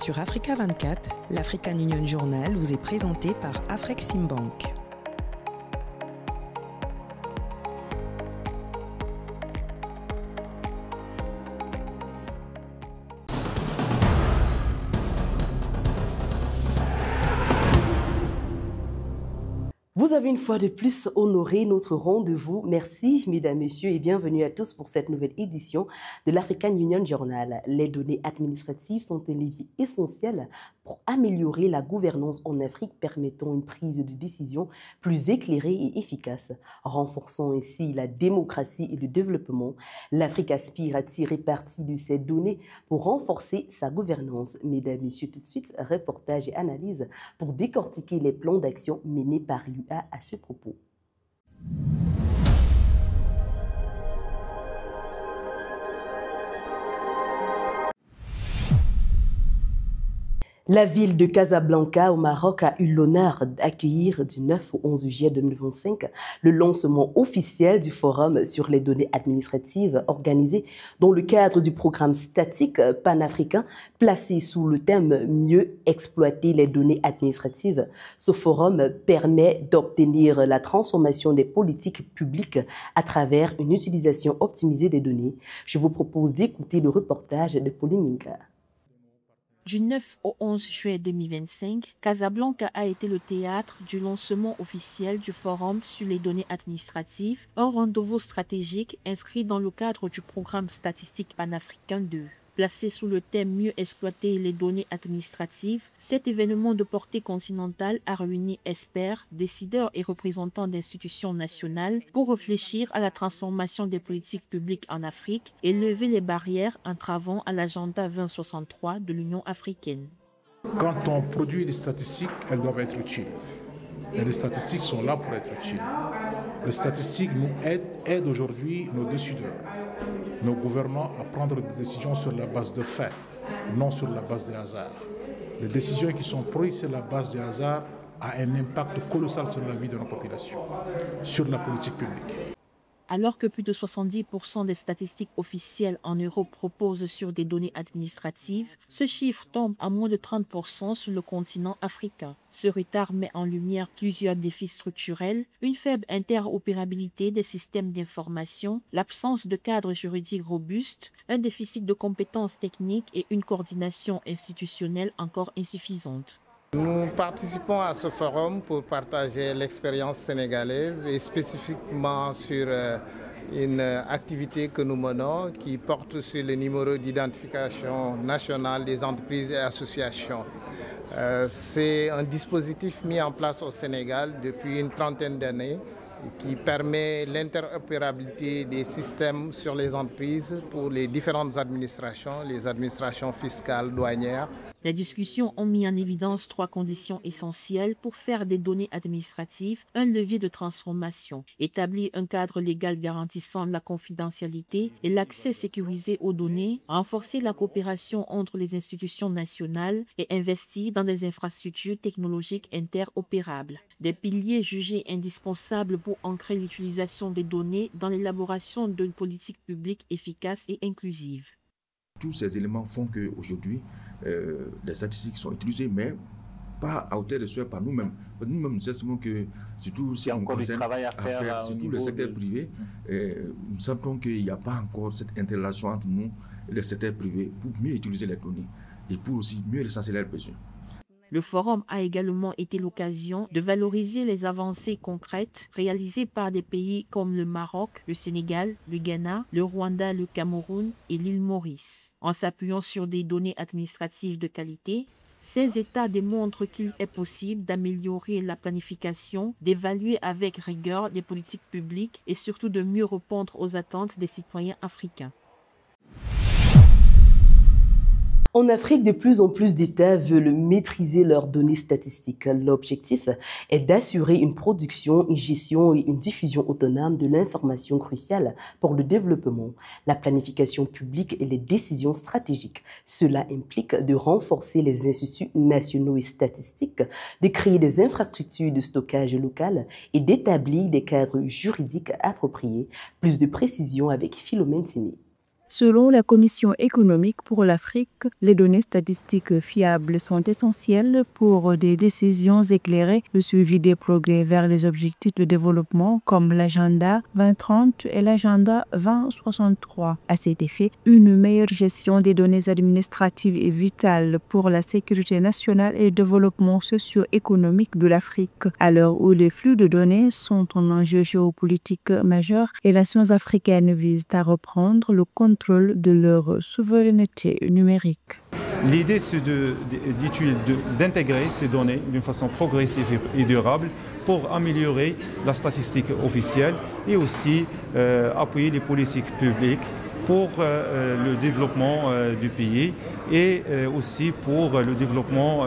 Sur Africa 24, l'African Union Journal vous est présenté par Afreximbank. Vous avez une fois de plus honoré notre rendez-vous. Merci, mesdames, messieurs, et bienvenue à tous pour cette nouvelle édition de l'African Union Journal. Les données administratives sont un levier essentiel pour améliorer la gouvernance en Afrique, permettant une prise de décision plus éclairée et efficace, renforçant ainsi la démocratie et le développement. L'Afrique aspire à tirer parti de ces données pour renforcer sa gouvernance. Mesdames, messieurs, tout de suite, reportage et analyse pour décortiquer les plans d'action menés par l'UA à ce propos. La ville de Casablanca au Maroc a eu l'honneur d'accueillir du 9 au 11 juillet 2025 le lancement officiel du Forum sur les données administratives organisé dans le cadre du programme statique panafricain placé sous le thème « Mieux exploiter les données administratives ». Ce forum permet d'obtenir la transformation des politiques publiques à travers une utilisation optimisée des données. Je vous propose d'écouter le reportage de Pauline Minka. Du 9 au 11 juillet 2025, Casablanca a été le théâtre du lancement officiel du Forum sur les données administratives, un rendez-vous stratégique inscrit dans le cadre du programme statistique panafricain 2. Placé sous le thème « Mieux exploiter les données administratives », cet événement de portée continentale a réuni experts, décideurs et représentants d'institutions nationales pour réfléchir à la transformation des politiques publiques en Afrique et lever les barrières entravant à l'agenda 2063 de l'Union africaine. Quand on produit des statistiques, elles doivent être utiles. Et les statistiques sont là pour être utiles. Les statistiques nous aident aujourd'hui nos décideurs, nos gouvernants à prendre des décisions sur la base de faits, non sur la base des hasards. Les décisions qui sont prises sur la base des hasards ont un impact colossal sur la vie de nos populations, sur la politique publique. Alors que plus de 70% des statistiques officielles en Europe reposent sur des données administratives, ce chiffre tombe à moins de 30% sur le continent africain. Ce retard met en lumière plusieurs défis structurels, une faible interopérabilité des systèmes d'information, l'absence de cadre juridique robuste, un déficit de compétences techniques et une coordination institutionnelle encore insuffisante. Nous participons à ce forum pour partager l'expérience sénégalaise et spécifiquement sur une activité que nous menons qui porte sur le numéro d'identification national des entreprises et associations. C'est un dispositif mis en place au Sénégal depuis une trentaine d'années qui permet l'interopérabilité des systèmes sur les entreprises pour les différentes administrations, les administrations fiscales, douanières. Les discussions ont mis en évidence trois conditions essentielles pour faire des données administratives un levier de transformation. Établir un cadre légal garantissant la confidentialité et l'accès sécurisé aux données, renforcer la coopération entre les institutions nationales et investir dans des infrastructures technologiques interopérables. Des piliers jugés indispensables pour ancrer l'utilisation des données dans l'élaboration d'une politique publique efficace et inclusive. Tous ces éléments font qu'aujourd'hui, les statistiques sont utilisées, mais pas à hauteur de souhait par nous-mêmes. Nous-mêmes, nous estimons que, surtout si on concerne surtout le secteur privé, nous sentons qu'il n'y a pas encore cette interrelation entre nous et le secteur privé pour mieux utiliser les données et pour aussi mieux recenser leurs besoins. Le forum a également été l'occasion de valoriser les avancées concrètes réalisées par des pays comme le Maroc, le Sénégal, le Ghana, le Rwanda, le Cameroun et l'île Maurice. En s'appuyant sur des données administratives de qualité, ces États démontrent qu'il est possible d'améliorer la planification, d'évaluer avec rigueur des politiques publiques et surtout de mieux répondre aux attentes des citoyens africains. En Afrique, de plus en plus d'États veulent maîtriser leurs données statistiques. L'objectif est d'assurer une production, une gestion et une diffusion autonome de l'information cruciale pour le développement, la planification publique et les décisions stratégiques. Cela implique de renforcer les instituts nationaux et statistiques, de créer des infrastructures de stockage local et d'établir des cadres juridiques appropriés. Plus de précisions avec Philomène Téné. Selon la Commission économique pour l'Afrique, les données statistiques fiables sont essentielles pour des décisions éclairées, le suivi des progrès vers les objectifs de développement comme l'agenda 2030 et l'agenda 2063. À cet effet, une meilleure gestion des données administratives est vitale pour la sécurité nationale et le développement socio-économique de l'Afrique. À l'heure où les flux de données sont un enjeu géopolitique majeur, les nations africaines visent à reprendre le contrôle de leur souveraineté numérique. L'idée, c'est d'intégrer ces données d'une façon progressive et durable pour améliorer la statistique officielle et aussi appuyer les politiques publiques pour le développement du pays et aussi pour le développement,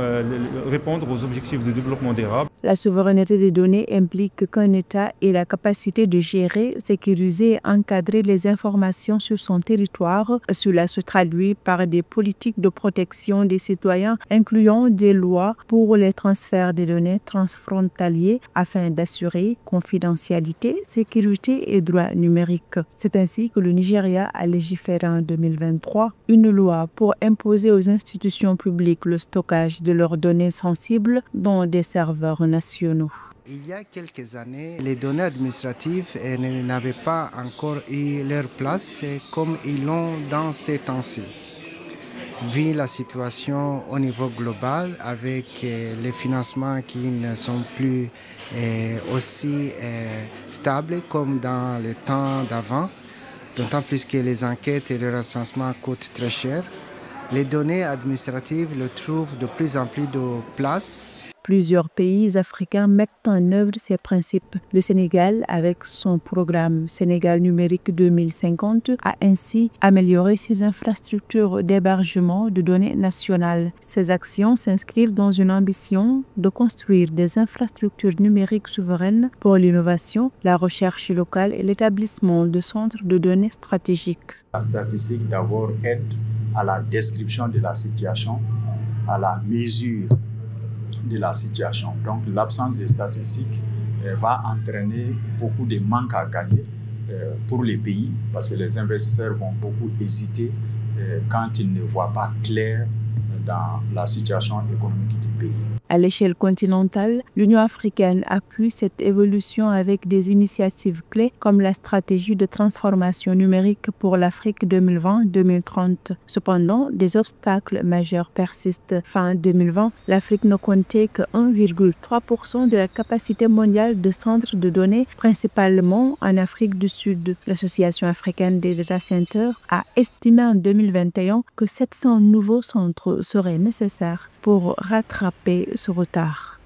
répondre aux objectifs de développement durable. La souveraineté des données implique qu'un État ait la capacité de gérer, sécuriser et encadrer les informations sur son territoire. Cela se traduit par des politiques de protection des citoyens, incluant des lois pour les transferts des données transfrontaliers afin d'assurer confidentialité, sécurité et droits numériques. C'est ainsi que le Nigeria a légiféré en 2023 une loi pour imposer aux institutions publiques le stockage de leurs données sensibles dans des serveurs nationaux. Il y a quelques années, les données administratives n'avaient pas encore eu leur place comme ils l'ont dans ces temps-ci. Vu la situation au niveau global, avec les financements qui ne sont plus aussi stables comme dans les temps d'avant, d'autant plus que les enquêtes et le recensement coûtent très cher, les données administratives le trouvent de plus en plus de place. Plusieurs pays africains mettent en œuvre ces principes. Le Sénégal, avec son programme Sénégal numérique 2050, a ainsi amélioré ses infrastructures d'hébergement de données nationales. Ces actions s'inscrivent dans une ambition de construire des infrastructures numériques souveraines pour l'innovation, la recherche locale et l'établissement de centres de données stratégiques. La statistique d'abord aide à la description de la situation, à la mesure de la situation. Donc l'absence de statistiques va entraîner beaucoup de manques à gagner pour les pays parce que les investisseurs vont beaucoup hésiter quand ils ne voient pas clair dans la situation économique du pays. À l'échelle continentale, l'Union africaine appuie cette évolution avec des initiatives clés comme la stratégie de transformation numérique pour l'Afrique 2020-2030. Cependant, des obstacles majeurs persistent. Fin 2020, l'Afrique ne comptait que 1,3% de la capacité mondiale de centres de données, principalement en Afrique du Sud. L'Association africaine des data centers a estimé en 2021 que 700 nouveaux centres seraient nécessaires pour rattraper ce retard.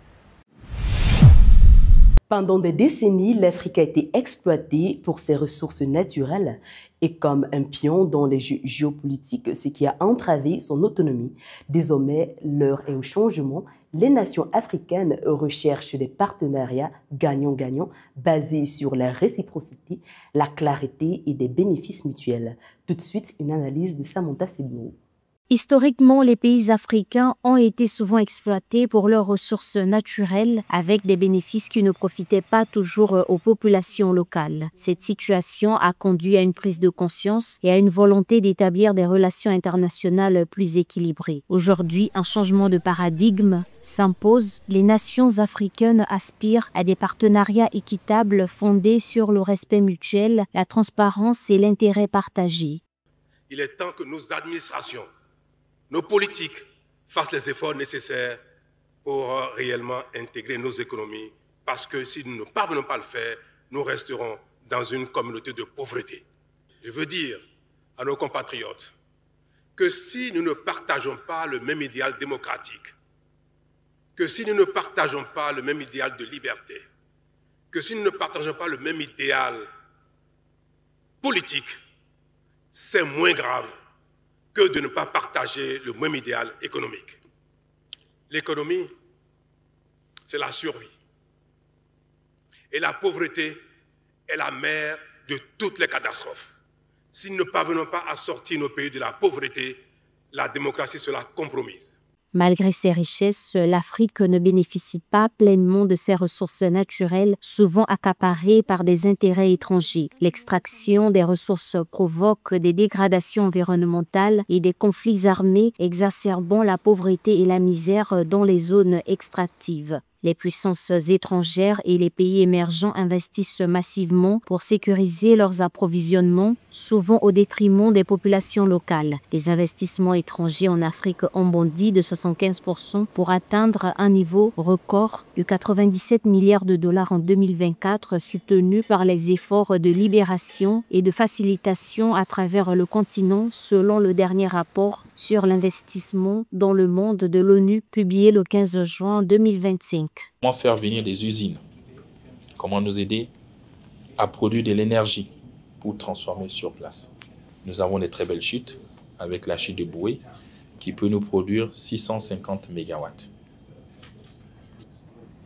Pendant des décennies, l'Afrique a été exploitée pour ses ressources naturelles et comme un pion dans les jeux géopolitiques, ce qui a entravé son autonomie. Désormais, l'heure est au changement. Les nations africaines recherchent des partenariats gagnant-gagnant basés sur la réciprocité, la clarté et des bénéfices mutuels. Tout de suite, une analyse de Samantha Sibou. Historiquement, les pays africains ont été souvent exploités pour leurs ressources naturelles avec des bénéfices qui ne profitaient pas toujours aux populations locales. Cette situation a conduit à une prise de conscience et à une volonté d'établir des relations internationales plus équilibrées. Aujourd'hui, un changement de paradigme s'impose. Les nations africaines aspirent à des partenariats équitables fondés sur le respect mutuel, la transparence et l'intérêt partagé. Il est temps que nos administrations, nos politiques fassent les efforts nécessaires pour réellement intégrer nos économies, parce que si nous ne parvenons pas à le faire, nous resterons dans une communauté de pauvreté. Je veux dire à nos compatriotes que si nous ne partageons pas le même idéal démocratique, que si nous ne partageons pas le même idéal de liberté, que si nous ne partageons pas le même idéal politique, c'est moins grave que de ne pas partager le même idéal économique. L'économie, c'est la survie. Et la pauvreté est la mère de toutes les catastrophes. Si nous ne parvenons pas à sortir nos pays de la pauvreté, la démocratie sera compromise. Malgré ses richesses, l'Afrique ne bénéficie pas pleinement de ses ressources naturelles, souvent accaparées par des intérêts étrangers. L'extraction des ressources provoque des dégradations environnementales et des conflits armés, exacerbant la pauvreté et la misère dans les zones extractives. Les puissances étrangères et les pays émergents investissent massivement pour sécuriser leurs approvisionnements, souvent au détriment des populations locales. Les investissements étrangers en Afrique ont bondi de 75% pour atteindre un niveau record de 97 milliards de dollars en 2024, soutenu par les efforts de libération et de facilitation à travers le continent, selon le dernier rapport sur l'investissement dans le monde de l'ONU publié le 15 juin 2025. Comment faire venir des usines? Comment nous aider à produire de l'énergie pour transformer sur place? Nous avons des très belles chutes avec la chute de Boué qui peut nous produire 650 MW.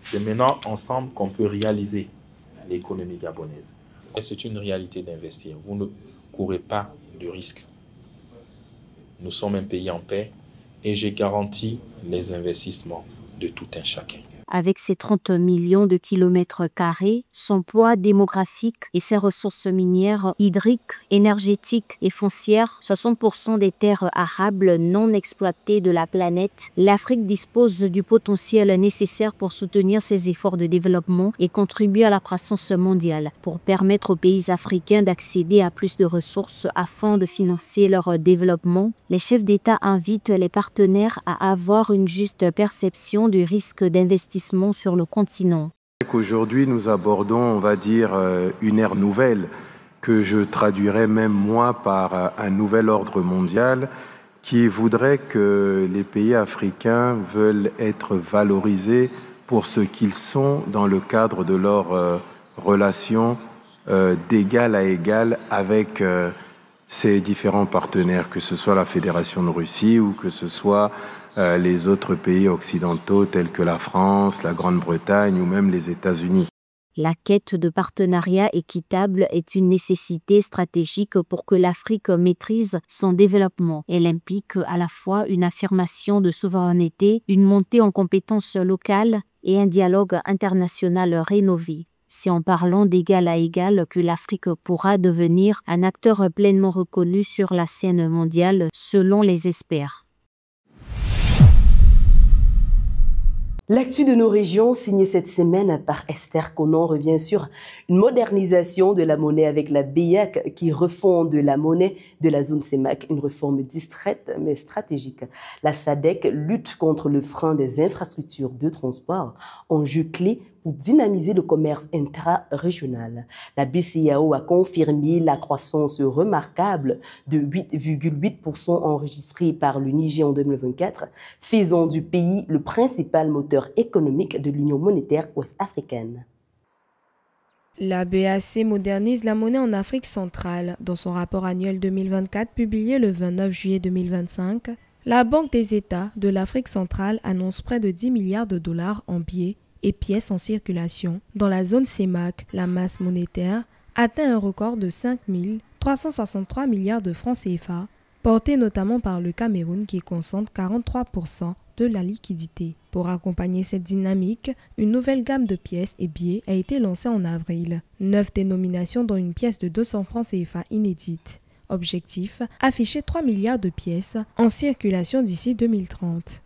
C'est maintenant ensemble qu'on peut réaliser l'économie gabonaise. Et c'est une réalité d'investir. Vous ne courez pas de risque. Nous sommes un pays en paix et j'ai garanti les investissements de tout un chacun. Avec ses 30 millions de kilomètres carrés, son poids démographique et ses ressources minières, hydriques, énergétiques et foncières, 60% des terres arables non exploitées de la planète, l'Afrique dispose du potentiel nécessaire pour soutenir ses efforts de développement et contribuer à la croissance mondiale, pour permettre aux pays africains d'accéder à plus de ressources afin de financer leur développement. Les chefs d'État invitent les partenaires à avoir une juste perception du risque d'investissement sur le continent. Aujourd'hui, nous abordons, on va dire, une ère nouvelle que je traduirais même moi par un nouvel ordre mondial qui voudrait que les pays africains veulent être valorisés pour ce qu'ils sont dans le cadre de leurs relations d'égal à égal avec ces différents partenaires, que ce soit la Fédération de Russie ou que ce soit les autres pays occidentaux tels que la France, la Grande-Bretagne ou même les États-Unis. La quête de partenariat équitable est une nécessité stratégique pour que l'Afrique maîtrise son développement. Elle implique à la fois une affirmation de souveraineté, une montée en compétences locales et un dialogue international rénové. C'est en parlant d'égal à égal que l'Afrique pourra devenir un acteur pleinement reconnu sur la scène mondiale, selon les experts. L'actu de nos régions, signée cette semaine par Esther Konan, revient sur une modernisation de la monnaie avec la BEAC qui refonde la monnaie de la zone CEMAC, une réforme distraite mais stratégique. La SADC lutte contre le frein des infrastructures de transport, enjeu clé pour dynamiser le commerce intra-régional. La BCEAO a confirmé la croissance remarquable de 8,8% enregistrée par le Niger en 2024, faisant du pays le principal moteur économique de l'Union monétaire ouest-africaine. La BAC modernise la monnaie en Afrique centrale. Dans son rapport annuel 2024 publié le 29 juillet 2025, la Banque des États de l'Afrique centrale annonce près de 10 milliards de dollars en billets et pièces en circulation. Dans la zone CEMAC, la masse monétaire atteint un record de 5 363 milliards de francs CFA, porté notamment par le Cameroun qui concentre 43% de la liquidité. Pour accompagner cette dynamique, une nouvelle gamme de pièces et billets a été lancée en avril. 9 dénominations dont une pièce de 200 francs CFA inédite. Objectif, afficher 3 milliards de pièces en circulation d'ici 2030.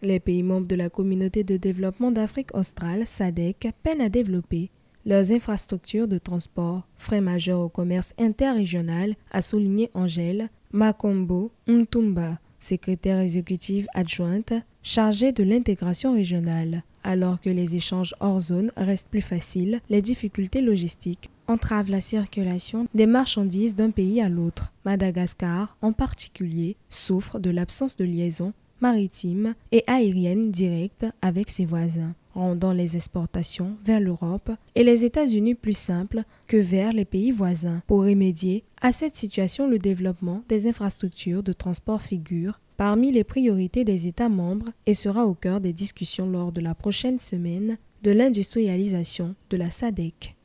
Les pays membres de la Communauté de développement d'Afrique australe, SADC, peinent à développer leurs infrastructures de transport, frein majeur au commerce interrégional, a souligné Angèle Makombo Ntumba, secrétaire exécutive adjointe chargée de l'intégration régionale. Alors que les échanges hors zone restent plus faciles, les difficultés logistiques entravent la circulation des marchandises d'un pays à l'autre. Madagascar, en particulier, souffre de l'absence de liaison maritime et aérienne directe avec ses voisins, rendant les exportations vers l'Europe et les États-Unis plus simples que vers les pays voisins. Pour remédier à cette situation, le développement des infrastructures de transport figure parmi les priorités des États membres et sera au cœur des discussions lors de la prochaine semaine de l'industrialisation de la SADC.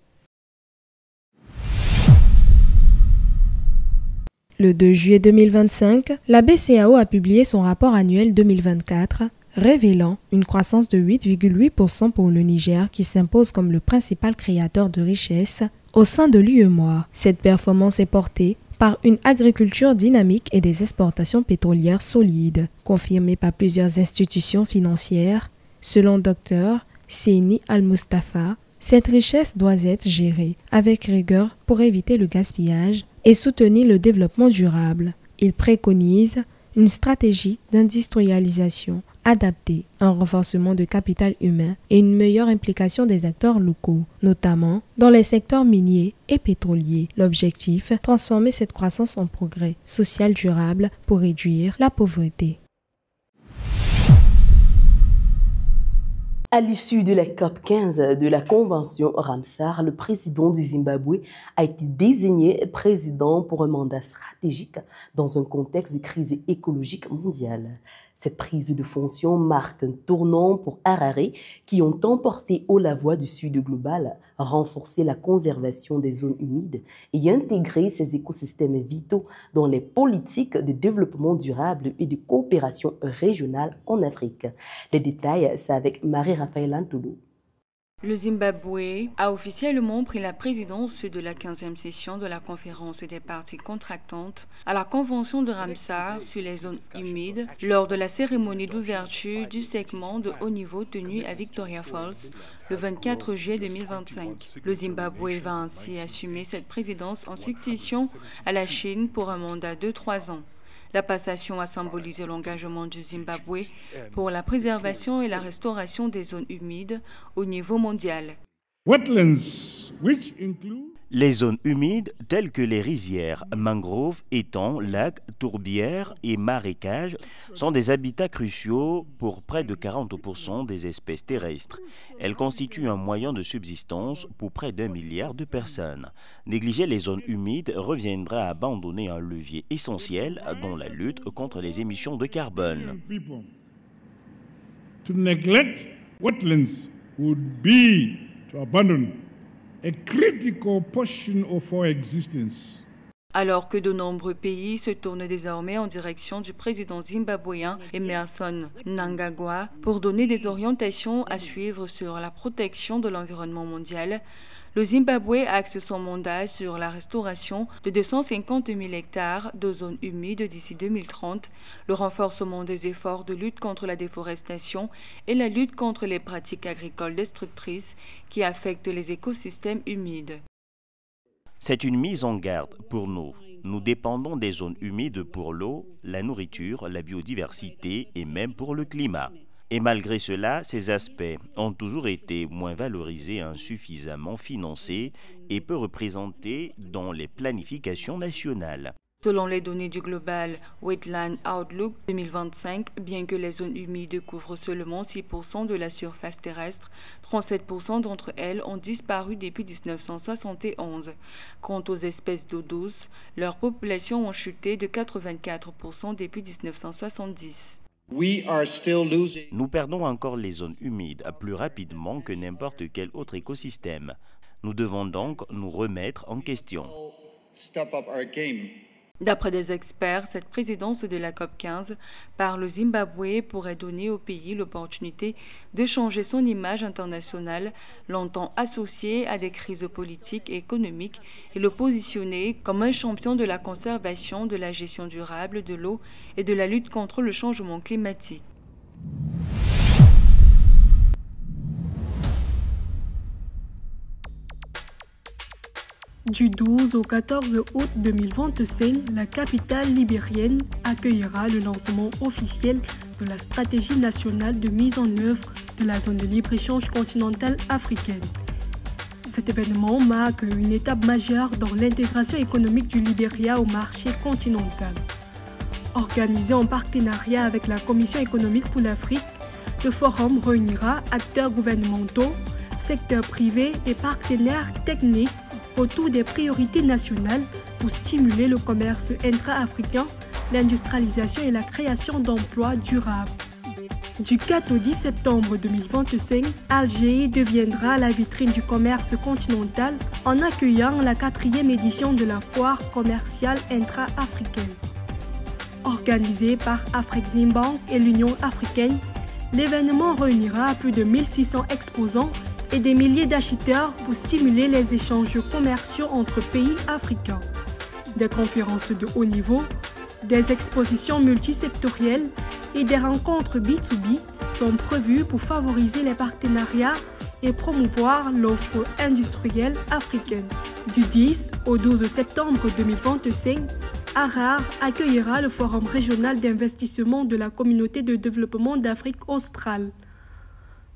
Le 2 juillet 2025, la BCEAO a publié son rapport annuel 2024, révélant une croissance de 8,8% pour le Niger qui s'impose comme le principal créateur de richesses au sein de l'UEMOA. Cette performance est portée par une agriculture dynamique et des exportations pétrolières solides, confirmées par plusieurs institutions financières. Selon Dr Seyni Al-Mustafa, cette richesse doit être gérée avec rigueur pour éviter le gaspillage et soutenir le développement durable. Il préconise une stratégie d'industrialisation adaptée, un renforcement de capital humain et une meilleure implication des acteurs locaux, notamment dans les secteurs miniers et pétroliers. L'objectif, transformer cette croissance en progrès social durable pour réduire la pauvreté. À l'issue de la COP 15 de la Convention Ramsar, le président du Zimbabwe a été désigné président pour un mandat stratégique dans un contexte de crise écologique mondiale. Cette prise de fonction marque un tournant pour Harare qui ont emporté haut la voix du Sud global, renforcer la conservation des zones humides et intégrer ces écosystèmes vitaux dans les politiques de développement durable et de coopération régionale en Afrique. Les détails, c'est avec Marie-Raphaël Antolo. Le Zimbabwe a officiellement pris la présidence de la 15e session de la conférence des parties contractantes à la Convention de Ramsar sur les zones humides lors de la cérémonie d'ouverture du segment de haut niveau tenu à Victoria Falls le 24 juillet 2025. Le Zimbabwe va ainsi assumer cette présidence en succession à la Chine pour un mandat de 3 ans. La passation a symbolisé l'engagement du Zimbabwe pour la préservation et la restauration des zones humides au niveau mondial. Les zones humides telles que les rizières, mangroves, étangs, lacs, tourbières et marécages sont des habitats cruciaux pour près de 40% des espèces terrestres. Elles constituent un moyen de subsistance pour près d'1 milliard de personnes. Négliger les zones humides reviendra à abandonner un levier essentiel dans la lutte contre les émissions de carbone. To neglect wetlands would be to abandon a critical portion of our existence. Alors que de nombreux pays se tournent désormais en direction du président zimbabwéen Emmerson Mnangagwa pour donner des orientations à suivre sur la protection de l'environnement mondial, le Zimbabwe axe son mandat sur la restauration de 250 000 hectares de zones humides d'ici 2030, le renforcement des efforts de lutte contre la déforestation et la lutte contre les pratiques agricoles destructrices qui affectent les écosystèmes humides. C'est une mise en garde pour nous. Nous dépendons des zones humides pour l'eau, la nourriture, la biodiversité et même pour le climat. Et malgré cela, ces aspects ont toujours été moins valorisés, insuffisamment financés et peu représentés dans les planifications nationales. Selon les données du Global Wetland Outlook 2025, bien que les zones humides couvrent seulement 6% de la surface terrestre, 37% d'entre elles ont disparu depuis 1971. Quant aux espèces d'eau douce, leurs populations ont chuté de 84% depuis 1970. Nous perdons encore les zones humides plus rapidement que n'importe quel autre écosystème. Nous devons donc nous remettre en question. D'après des experts, cette présidence de la COP15 par le Zimbabwe pourrait donner au pays l'opportunité de changer son image internationale, longtemps associée à des crises politiques et économiques, et le positionner comme un champion de la conservation, de la gestion durable de l'eau et de la lutte contre le changement climatique. Du 12 au 14 août 2025, la capitale libérienne accueillera le lancement officiel de la stratégie nationale de mise en œuvre de la zone de libre-échange continentale africaine. Cet événement marque une étape majeure dans l'intégration économique du Libéria au marché continental. Organisé en partenariat avec la Commission économique pour l'Afrique, le forum réunira acteurs gouvernementaux, secteurs privés et partenaires techniques autour des priorités nationales pour stimuler le commerce intra-africain, l'industrialisation et la création d'emplois durables. Du 4 au 10 septembre 2025, Alger deviendra la vitrine du commerce continental en accueillant la 4e édition de la foire commerciale intra-africaine. Organisée par Afreximbank et l'Union africaine, l'événement réunira plus de 1600 exposants et des milliers d'acheteurs pour stimuler les échanges commerciaux entre pays africains. Des conférences de haut niveau, des expositions multisectorielles et des rencontres B2B sont prévues pour favoriser les partenariats et promouvoir l'offre industrielle africaine. Du 10 au 12 septembre 2025, Harare accueillera le Forum régional d'investissement de la Communauté de développement d'Afrique australe.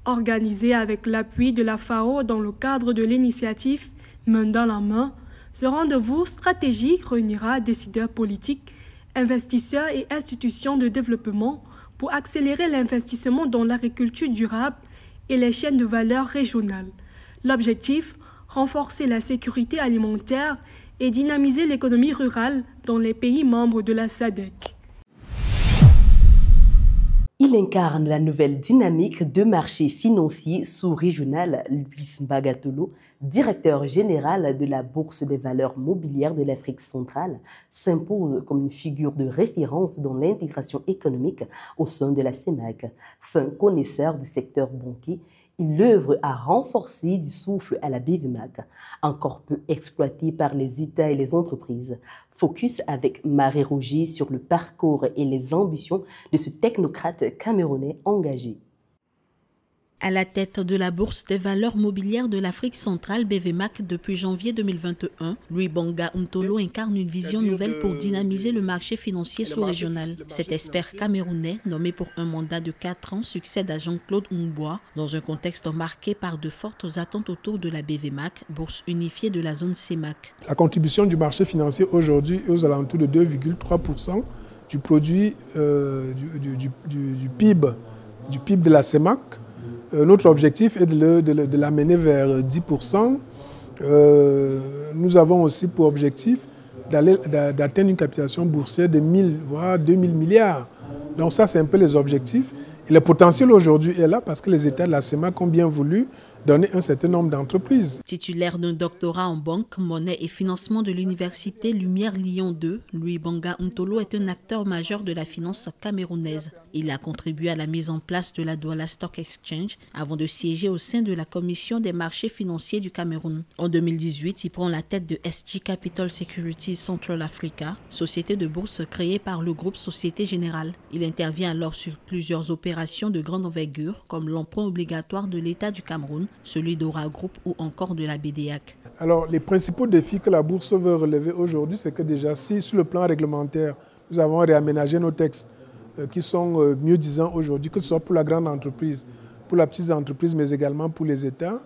Organisé avec l'appui de la FAO dans le cadre de l'initiative Main dans la main, ce rendez-vous stratégique réunira décideurs politiques, investisseurs et institutions de développement pour accélérer l'investissement dans l'agriculture durable et les chaînes de valeur régionales. L'objectif, renforcer la sécurité alimentaire et dynamiser l'économie rurale dans les pays membres de la SADC. Il incarne la nouvelle dynamique de marché financier sous-régional. Luis Bagatolo, directeur général de la Bourse des valeurs mobilières de l'Afrique centrale, s'impose comme une figure de référence dans l'intégration économique au sein de la CEMAC. Fin connaisseur du secteur banquier, il œuvre à renforcer du souffle à la BVMAC, encore peu exploité par les États et les entreprises. Focus avec Marie Roger sur le parcours et les ambitions de ce technocrate camerounais engagé. À la tête de la Bourse des valeurs mobilières de l'Afrique centrale BVMAC depuis janvier 2021, Louis Banga Ntolo incarne une vision nouvelle pour dynamiser le marché financier sous-régional. Cet expert camerounais, nommé pour un mandat de 4 ans, succède à Jean-Claude Mboua dans un contexte marqué par de fortes attentes autour de la BVMAC, bourse unifiée de la zone CEMAC. La contribution du marché financier aujourd'hui est aux alentours de 2,3% du produit du PIB de la CEMAC. Notre objectif est de l'amener vers 10%. Nous avons aussi pour objectif d'atteindre une capitalisation boursière de 1000 voire 2000 milliards. Donc ça, c'est un peu les objectifs. Et le potentiel aujourd'hui est là parce que les États de la CEMAC ont bien voulu donner un certain nombre d'entreprises. Titulaire d'un doctorat en banque, monnaie et financement de l'université Lumière Lyon 2, Louis Banga Ntolo est un acteur majeur de la finance camerounaise. Il a contribué à la mise en place de la Douala Stock Exchange avant de siéger au sein de la Commission des marchés financiers du Cameroun. En 2018, il prend la tête de SG Capital Securities Central Africa, société de bourse créée par le groupe Société Générale. Il intervient alors sur plusieurs opérations de grande envergure comme l'emprunt obligatoire de l'État du Cameroun, celui d'Ora Group ou encore de la BDAC. Alors, les principaux défis que la bourse veut relever aujourd'hui, c'est que déjà, si sur le plan réglementaire, nous avons réaménagé nos textes qui sont mieux disants aujourd'hui, que ce soit pour la grande entreprise, pour la petite entreprise, mais également pour les États.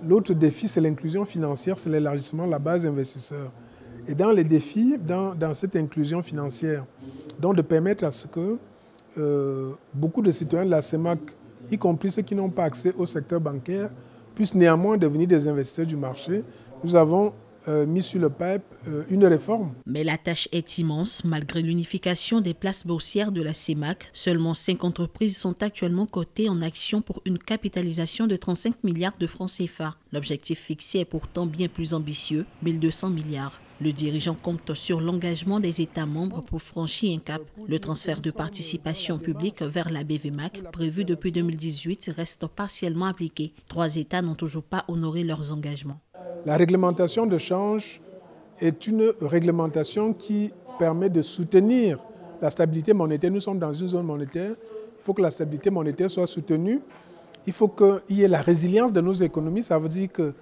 L'autre défi, c'est l'inclusion financière, c'est l'élargissement de la base investisseur. Et dans les défis, dans cette inclusion financière, donc de permettre à ce que beaucoup de citoyens de la CEMAC, y compris ceux qui n'ont pas accès au secteur bancaire, puissent néanmoins devenir des investisseurs du marché. Nous avons mis sur le pipe une réforme. Mais la tâche est immense. Malgré l'unification des places boursières de la CEMAC, seulement 5 entreprises sont actuellement cotées en actions pour une capitalisation de 35 milliards de francs CFA. L'objectif fixé est pourtant bien plus ambitieux, 1200 milliards. Le dirigeant compte sur l'engagement des États membres pour franchir un cap. Le transfert de participation publique vers la BVMAC, prévu depuis 2018, reste partiellement appliqué. 3 États n'ont toujours pas honoré leurs engagements. La réglementation de change est une réglementation qui permet de soutenir la stabilité monétaire. Nous sommes dans une zone monétaire. Il faut que la stabilité monétaire soit soutenue. Il faut qu'il y ait la résilience de nos économies. Ça veut dire que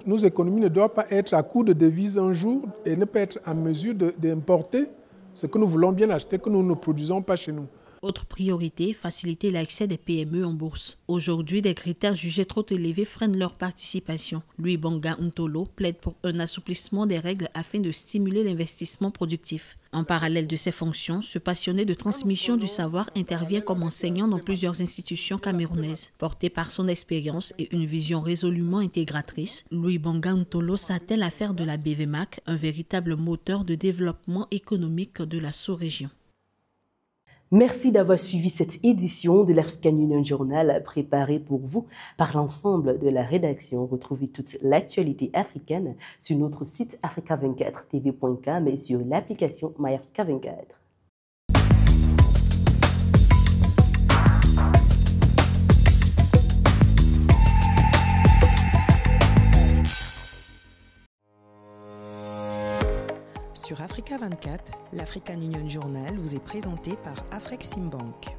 nos économies ne doivent pas être à court de devises un jour et ne pas être en mesure d'importer ce que nous voulons bien acheter, que nous ne produisons pas chez nous. Autre priorité, faciliter l'accès des PME en bourse. Aujourd'hui, des critères jugés trop élevés freinent leur participation. Louis Banga Ntolo plaide pour un assouplissement des règles afin de stimuler l'investissement productif. En parallèle de ses fonctions, ce passionné de transmission du savoir intervient comme enseignant dans plusieurs institutions camerounaises. Porté par son expérience et une vision résolument intégratrice, Louis Banga Ntolo s'attelle à faire de la BVMAC un véritable moteur de développement économique de la sous-région. Merci d'avoir suivi cette édition de l'African Union Journal préparée pour vous par l'ensemble de la rédaction. Retrouvez toute l'actualité africaine sur notre site africa24tv.com et sur l'application MyAfrica24. Sur Africa 24, l'African Union Journal vous est présenté par Afreximbank.